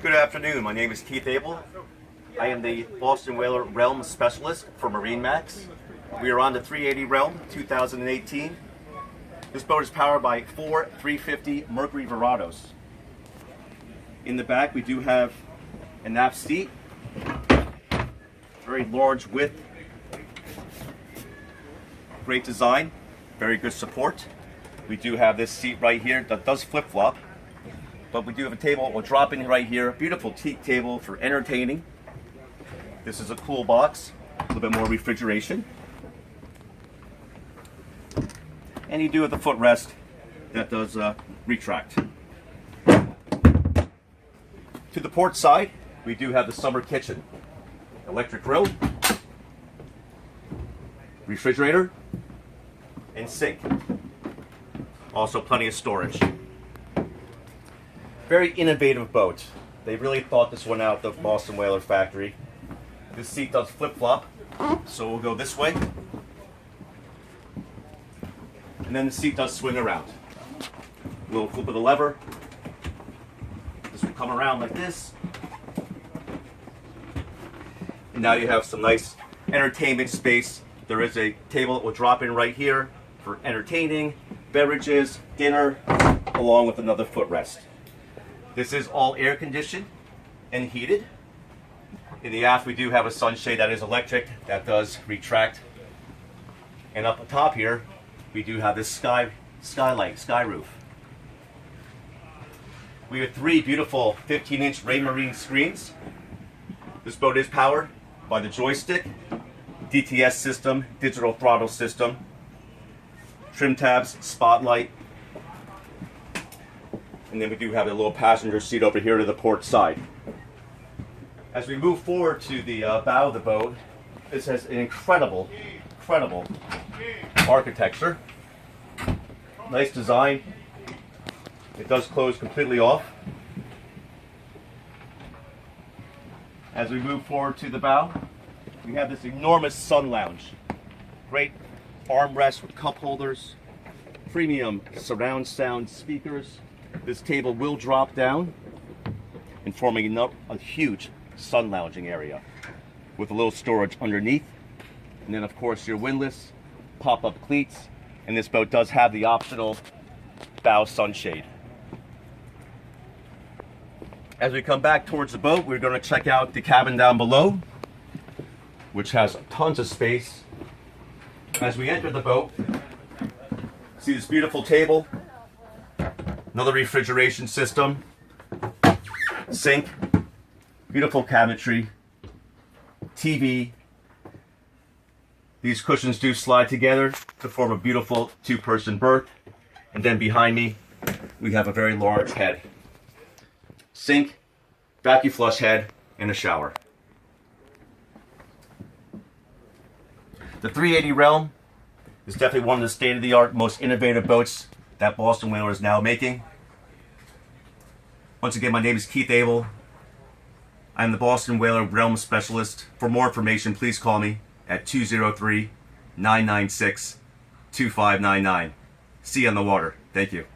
Good afternoon. My name is Keith Abel. I am the Boston Whaler Realm Specialist for MarineMax. We are on the 380 Realm 2018. This boat is powered by 4 350 Mercury Verados. In the back we do have an aft seat, very large width, great design, very good support. We do have this seat right here that does flip-flop, but we do have a table, we'll drop in right here, a beautiful teak table for entertaining. This is a cool box, a little bit more refrigeration. And you do have the footrest that does retract. To the port side, we do have the summer kitchen. Electric grill, refrigerator, and sink. Also plenty of storage. Very innovative boat. They really thought this one out, the Boston Whaler factory. This seat does flip-flop, so we'll go this way. And then the seat does swing around. We'll flip of the lever. This will come around like this. And now you have some nice entertainment space. There is a table that will drop in right here for entertaining, beverages, dinner, along with another footrest. This is all air conditioned and heated. In the aft we do have a sunshade that is electric, that does retract. And up top here, we do have this sky roof. We have 3 beautiful 15-inch Raymarine screens. This boat is powered by the joystick, DTS system, digital throttle system, trim tabs, spotlight, and then we do have a little passenger seat over here to the port side. As we move forward to the bow of the boat, this has an incredible architecture. Nice design. It does close completely off. As we move forward to the bow, we have this enormous sun lounge. Great armrest with cup holders, premium surround sound speakers. This table will drop down and forming a huge sun lounging area with a little storage underneath. And then of course your windlass, pop-up cleats, and this boat does have the optional bow sunshade. As we come back towards the boat, we're going to check out the cabin down below, which has tons of space. As we enter the boat, see this beautiful table, another refrigeration system, sink, beautiful cabinetry, TV. These cushions do slide together to form a beautiful 2-person berth. And then behind me, we have a very large head. Sink, vacuum flush head, and a shower. The 380 Realm is definitely one of the state-of-the-art, most innovative boats that Boston Whaler is now making. Once again, my name is Keith Abel. I'm the Boston Whaler Realm Specialist. For more information, please call me at 203-996-2599. See you on the water. Thank you.